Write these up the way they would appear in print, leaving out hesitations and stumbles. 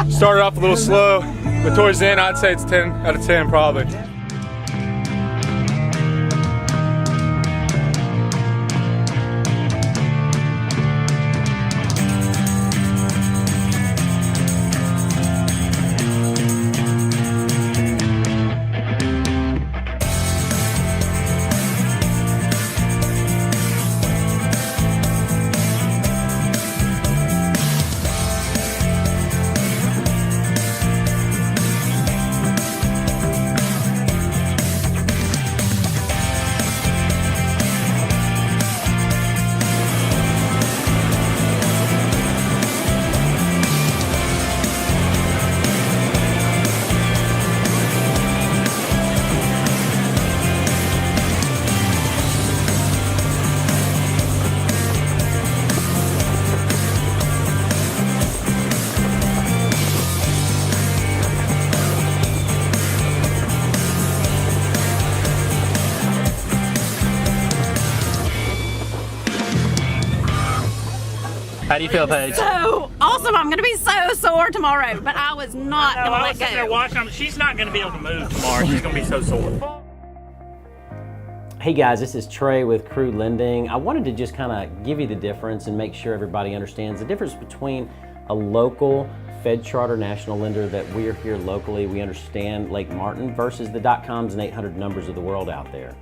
Started off a little slow, but towards the end, I'd say it's 10 out of 10 probably. How do you feel, Paige? So awesome. I'm going to be so sore tomorrow, but I was not going to let sitting there go. watching. She's not going to be able to move tomorrow. She's going to be so sore. Hey guys, this is Trey with Crew Lending. I wanted to just kind of give you the difference and make sure everybody understands the difference between a local Fed charter national lender that we are here locally, we understand Lake Martin, versus the .coms and 800 numbers of the world out there.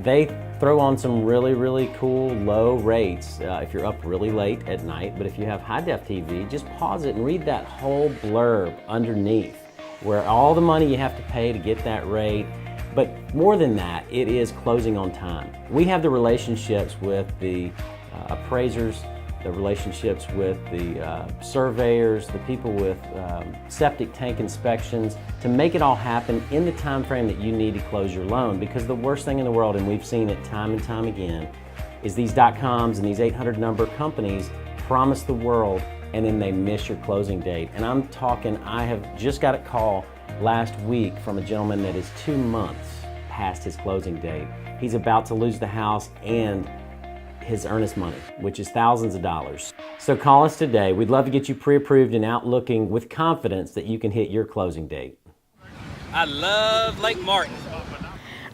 They throw on some really cool low rates if you're up really late at night, but if you have high-def TV, just pause it and read that whole blurb underneath where all the money you have to pay to get that rate. But more than that, it is closing on time. We have the relationships with the appraisers, the relationships with the surveyors, the people with septic tank inspections to make it all happen in the time frame that you need to close your loan. Because the worst thing in the world, and we've seen it time and time again, is these .coms and these 800 number companies promise the world and then they miss your closing date. And I'm talking, I have just got a call last week from a gentleman that is 2 months past his closing date. He's about to lose the house and his earnest money, which is thousands of dollars. So call us today. We'd love to get you pre-approved and out looking with confidence that you can hit your closing date. I love Lake Martin.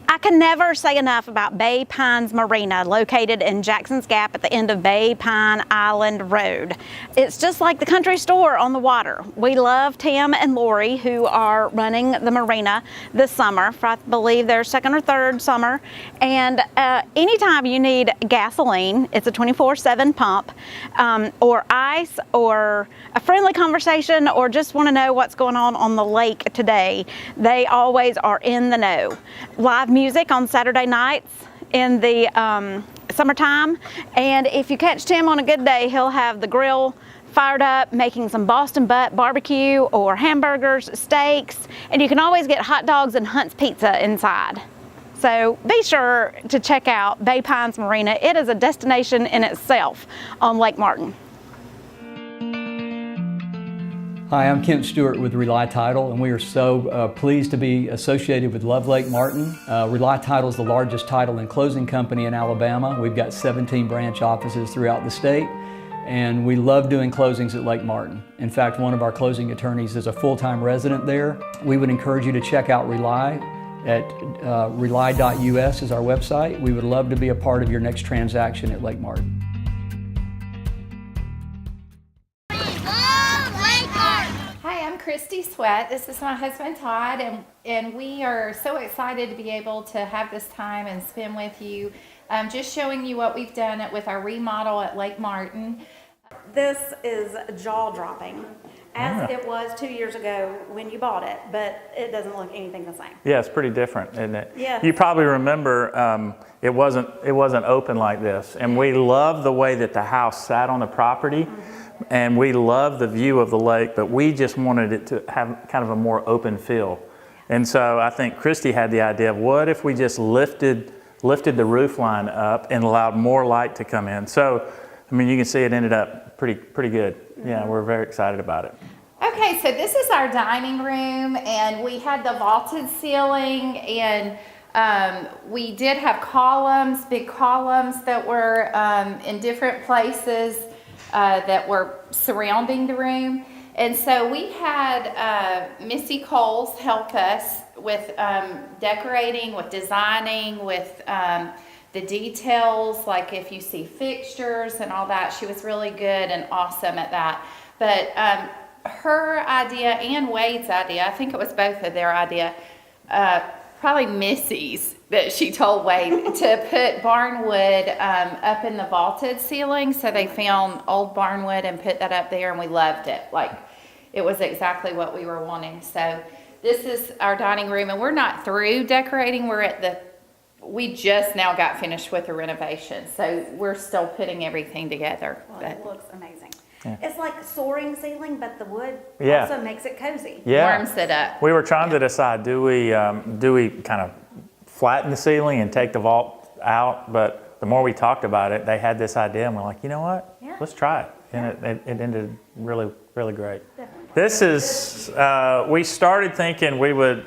I can never say enough about Bay Pine Marina, located in Jackson's Gap at the end of Bay Pine Island Road. It's just like the country store on the water. We love Tim and Lori, who are running the marina this summer, for I believe their second or third summer. And anytime you need gasoline, it's a 24/7 pump, or ice, or a friendly conversation, or just want to know what's going on the lake today, they always are in the know. Live music on Saturday nights in the summertime, and if you catch Tim on a good day, he'll have the grill fired up making some Boston butt barbecue or hamburgers, steaks, and you can always get hot dogs and Hunt's Pizza inside. So be sure to check out Bay Pines Marina. It is a destination in itself on Lake Martin. Hi, I'm Kent Stewart with Rely Title, and we are so pleased to be associated with Love Lake Martin. Rely Title is the largest title and closing company in Alabama. We've got 17 branch offices throughout the state, and we love doing closings at Lake Martin. In fact, one of our closing attorneys is a full-time resident there. We would encourage you to check out Rely at rely.us is our website. We would love to be a part of your next transaction at Lake Martin. Kristi Sweatt. This is my husband Todd, and we are so excited to be able to have this time and spend with you, just showing you what we've done with our remodel at Lake Martin. This is jaw-dropping, as it was 2 years ago when you bought it, but it doesn't look anything the same. Yeah, it's pretty different, isn't it? Yeah. You probably remember it wasn't open like this, and we love the way that the house sat on the property. And we love the view of the lake, but we just wanted it to have kind of a more open feel. And so I think Kristi had the idea of what if we just lifted the roof line up and allowed more light to come in. So, I mean, you can see it ended up pretty good. Yeah, we're very excited about it. Okay, so this is our dining room, and we had the vaulted ceiling, and we did have columns, big columns that were in different places that were surrounding the room. And so we had Missy Coles help us with decorating, with designing, with the details, like if you see fixtures and all that. She was really good and awesome at that. But her idea and Wade's idea, I think it was both of their idea, probably Missy's, that she told Wade to put barnwood up in the vaulted ceiling. So they found old barnwood and put that up there, and we loved it. Like, it was exactly what we were wanting. So this is our dining room, and we're not through decorating. We just now got finished with the renovation, so we're still putting everything together. Well, it looks amazing. Yeah. It's like a soaring ceiling, but the wood also makes it cozy. Yeah. Warms it up. We were trying to decide, do we kind of flatten the ceiling and take the vault out? But the more we talked about it, they had this idea, and we're like, you know what? Yeah. Let's try it. And it ended really, really great. Definitely. This is, we started thinking we would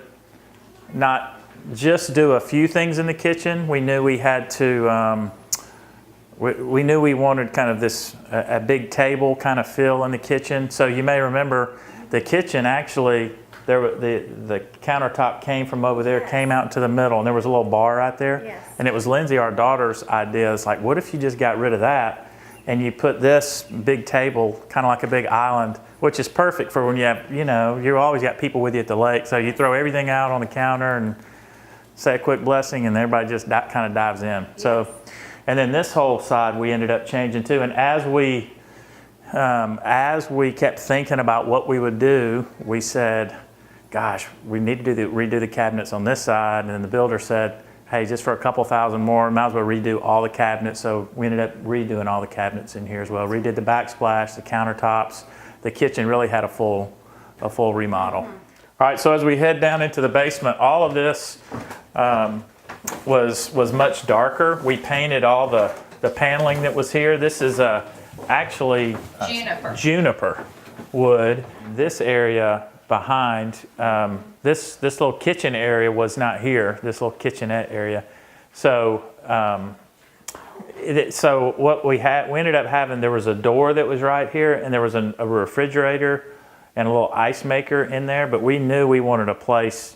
not just do a few things in the kitchen. We knew we had to, we knew we wanted kind of this, a big table kind of feel in the kitchen. So you may remember the kitchen actually, the countertop came from over there, came out into the middle, and there was a little bar right there. Yes. And it was Lindsay, our daughter's idea. It's like, what if you just got rid of that and you put this big table, kind of like a big island, which is perfect for when you have, you always got people with you at the lake. So you throw everything out on the counter and say a quick blessing, and everybody just kind of dives in. Yes. So, and then this whole side we ended up changing too. And as we kept thinking about what we would do, we said, gosh, we need to redo the cabinets on this side. And then the builder said, hey, just for a couple thousand more, might as well redo all the cabinets. So we ended up redoing all the cabinets in here as well. Redid the backsplash, the countertops. The kitchen really had a full remodel. Mm-hmm. All right, so as we head down into the basement, all of this was much darker. We painted all the paneling that was here. This is actually juniper wood. This area behind, this little kitchen area was not here, this little kitchenette area. So so what we ended up having, there was a door that was right here, and there was a refrigerator and a little ice maker in there, but we knew we wanted a place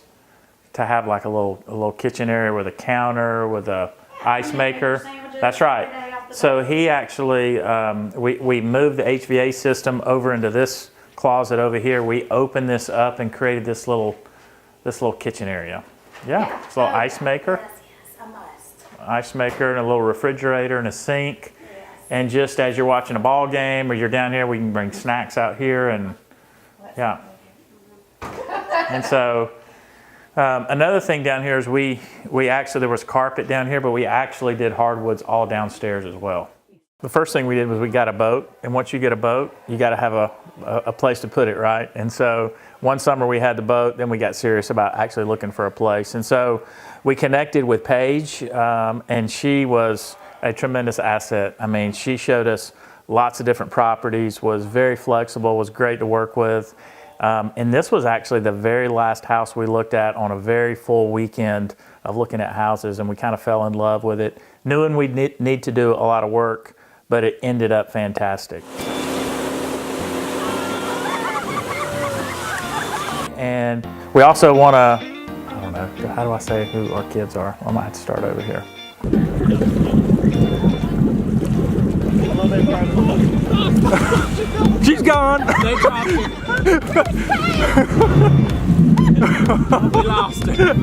to have like a little kitchen area with a counter, with a ice maker. That's right. So he actually, we moved the HVAC system over into this closet over here. We opened this up and created this little kitchen area. Yeah, it's a little ice maker. Yes, a must. Ice maker and a little refrigerator and a sink. Yes. And just as you're watching a ball game or you're down here, we can bring snacks out here and yeah. And so another thing down here is we actually, there was carpet down here, but we actually did hardwoods all downstairs as well. The first thing we did was we got a boat, and once you get a boat, you got to have a place to put it, right? And so one summer we had the boat, then we got serious about actually looking for a place. And so we connected with Paige, and she was a tremendous asset. I mean, she showed us lots of different properties, was very flexible, was great to work with. And this was actually the very last house we looked at on a very full weekend of looking at houses, and we kind of fell in love with it, knowing we'd need to do a lot of work, but it ended up fantastic. And we also want to, I don't know, how do I say who our kids are? I might have to start over here. She's gone. They dropped it. We lost it.